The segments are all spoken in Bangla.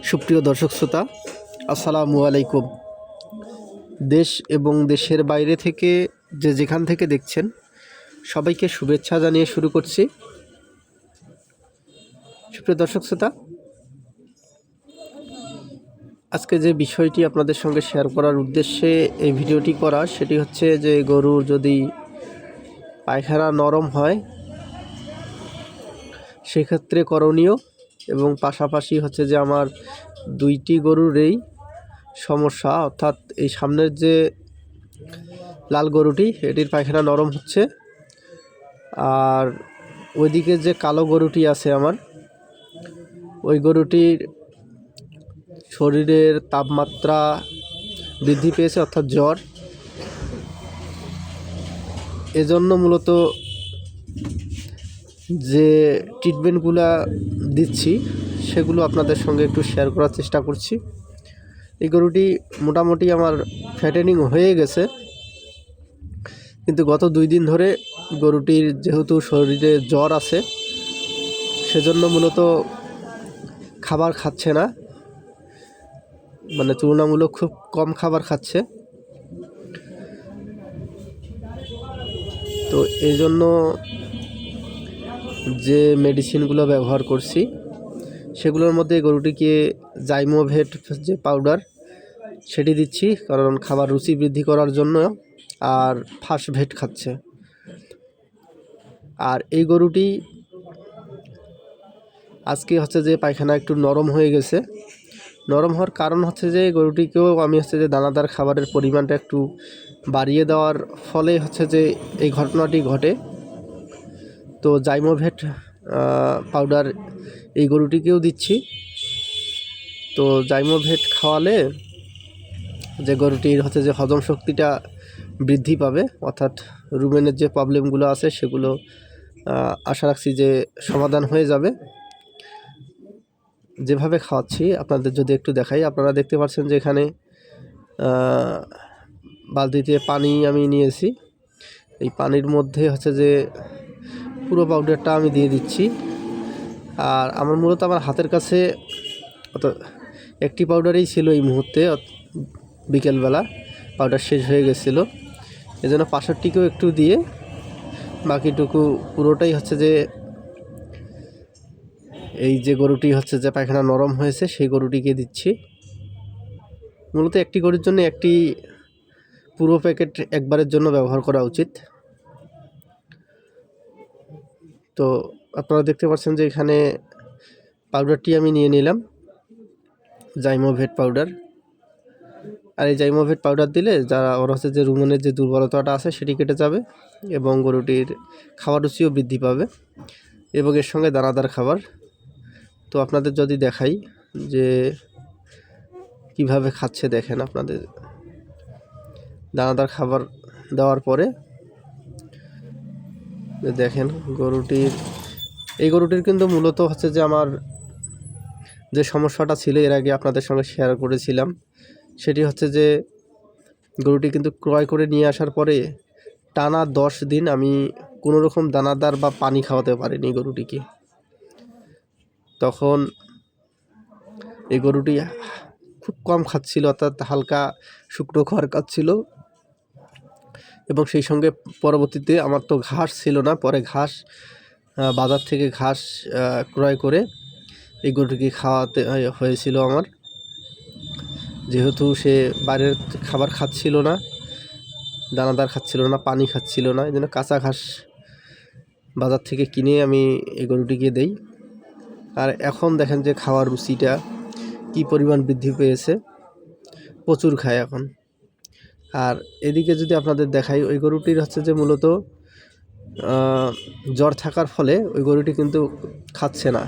সুপ্রিয় দর্শক শ্রোতা, আসসালামু আলাইকুম। দেশ এবং দেশের বাইরে থেকে যেখান থেকে দেখছেন সবাইকে শুভেচ্ছা জানিয়ে শুরু করছি। সুপ্রিয় দর্শক শ্রোতা, আজকে যে বিষয়টি আপনাদের সঙ্গে শেয়ার করার উদ্দেশ্যে এই ভিডিওটি করা, সেটি হচ্ছে যে গরুর যদি পায়খানা নরম হয় সেক্ষেত্রে করণীয়, এবং পাশাপাশি হচ্ছে যে আমার দুইটি গরুর এই সমস্যা, অর্থাৎ এই সামনের যে লাল গরুটি এটির পায়খানা নরম হচ্ছে, আর ওইদিকে যে কালো গরুটি আছে আমার, ওই গরুটির শরীরের তাপমাত্রা বৃদ্ধি পেয়েছে, অর্থাৎ জ্বর। এজন্য মূলত যে ট্রিটমেন্টগুলো দিচ্ছি সেগুলো আপনাদের সঙ্গে একটু শেয়ার করার চেষ্টা করছি। এই গরুটি মোটামুটি আমার ফ্যাটেনিং হয়ে গেছে, কিন্তু গত 2 দিন ধরে গরুটির যেহেতু শরীরে জ্বর আছে সেজন্য মূলত খাবার খাচ্ছে না, মানে তুলনামূলক খুব কম খাবার খাচ্ছে। তো এই জন্য যে মেডিসিনগুলো ব্যবহার করছি সেগুলোর মধ্যে গরুটিকে জাইমোভেট যে পাউডার সেটি দিচ্ছি, কারণ খাবার রুচি বৃদ্ধি করার জন্য, আর ফাস্টভেট খাচ্ছে। আর এই গরুটি আজকে হচ্ছে যে পায়খানা একটু নরম হয়ে গেছে। নরম হওয়ার কারণ হচ্ছে যে গরুটিকেও আমি হচ্ছে যে দানাদার খাবারের পরিমাণটা একটু বাড়িয়ে দেওয়ার ফলে হচ্ছে যে এই ঘটনাটি ঘটে। তো জাইমোভেট পাউডার এই গরুটিকেও দিচ্ছি। তো জাইমোভেট খাওয়ালে যে গরুটির হচ্ছে যে হজম শক্তিটা বৃদ্ধি পাবে, অর্থাৎ রুমেনের যে প্রবলেমগুলো আছে সেগুলো আশা রাখছি যে সমাধান হয়ে যাবে। যেভাবে খাওয়াচ্ছি আপনাদের যদি একটু দেখাই, আপনারা দেখতে পাচ্ছেন যে এখানে বালতিতে পানি আমি নিয়েছি। এই পানির মধ্যে হচ্ছে যে পুরো পাউডারটা আমি দিয়ে দিচ্ছি। আর আমার মূলত আমার হাতের কাছে একটি পাউডারই ছিল এই মুহূর্তে, বিকেলবেলা পাউডার শেষ হয়ে গেছিলো, এজন্য পাশেরটিকেও একটু দিয়ে বাকিটুকু পুরোটাই হচ্ছে যে এই যে গরুটি হচ্ছে যে পায়খানা নরম হয়েছে সেই গরুটিকে দিচ্ছি। মূলত একটি গরুর জন্য একটি পুরো প্যাকেট একবারের জন্য ব্যবহার করা উচিত। তো আপনারা দেখতে পাচ্ছেন যে এখানে পাউডারটি আমি নিয়ে নিলাম, জাইমোভেট পাউডার। আর এই জাইমোভেট পাউডার দিলে যারা ওর হচ্ছে যে রুমেনের যে দুর্বলতাটা আছে সেটি কেটে যাবে, এবং গরুটির খাবার রুচিও বৃদ্ধি পাবে, এবং এর সঙ্গে দানাদার খাবার। তো আপনাদের যদি দেখাই যে কিভাবে খাচ্ছে, দেখেন আপনাদের দানাদার খাবার দেওয়ার পরে দেখেন এই গরুটির কিন্তু মূলত হচ্ছে যে আমার যে সমস্যাটা ছিল এর আগে আপনাদের সঙ্গে শেয়ার করেছিলাম, সেটি হচ্ছে যে গরুটি কিন্তু ক্রয় করে নিয়ে আসার পরে টানা 10 দিন আমি কোনো রকম দানাদার বা পানি খাওয়াতে পারিনি গরুটিকে। তখন এই গরুটি খুব কম খাচ্ছিল, অর্থাৎ হালকা শুকনো খাবার খাচ্ছিল, এবং সেই সঙ্গে পরবর্তীতে আমার তো ঘাস ছিল না, পরে ঘাস বাজার থেকে ঘাস ক্রয় করে এই গরুটিকে খাওয়াতে হয়েছিল আমার, যেহেতু সে বাইরের খাবার খাচ্ছিল না, দানাদার খাচ্ছিল না, পানি খাচ্ছিল না, এই জন্য কাঁচা ঘাস বাজার থেকে কিনে আমি এই গরুটিকে দেই। আর এখন দেখেন যে খাওয়ার রুচিটা কী পরিমাণ বৃদ্ধি পেয়েছে, প্রচুর খায় এখন। আর এদিকে যদি আপনাদের দেখাই, ওই গরুটির হচ্ছে যে মূলত জ্বর থাকার ফলে ওই গরুটি কিন্তু খাচ্ছে না।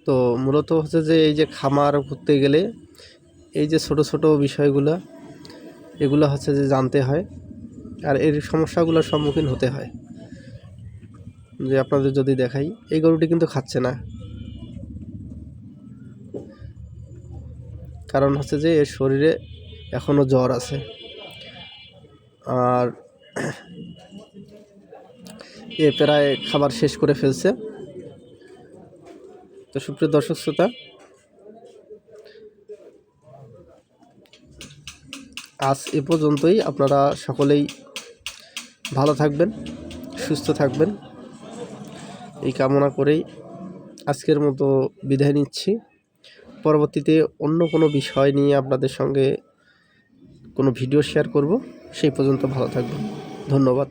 তো মূলত হচ্ছে যে এই যে খামার করতে গেলে এই যে ছোট ছোট বিষয়গুলো, এগুলো হচ্ছে যে জানতে হয়, আর এর সমস্যাগুলোর সম্মুখীন হতে হয়। যে আপনাদের যদি দেখাই, এই গরুটি কিন্তু খাচ্ছে না, কারণ হচ্ছে যে এর শরীরে এখনও জ্বর আছে। আর এ প্রায় খাবার শেষ করে ফেলছে। তো সুপ্রিয় দর্শক শ্রোতা, আজ এ পর্যন্তই। আপনারা সকলেই ভালো থাকবেন, সুস্থ থাকবেন, এই কামনা করেই আজকের মতো বিদায় নিচ্ছি। পরবর্তীতে অন্য কোনো বিষয় নিয়ে আপনাদের সঙ্গে কোনো ভিডিও শেয়ার করব। সেই পর্যন্ত ভালো থাকবেন। ধন্যবাদ।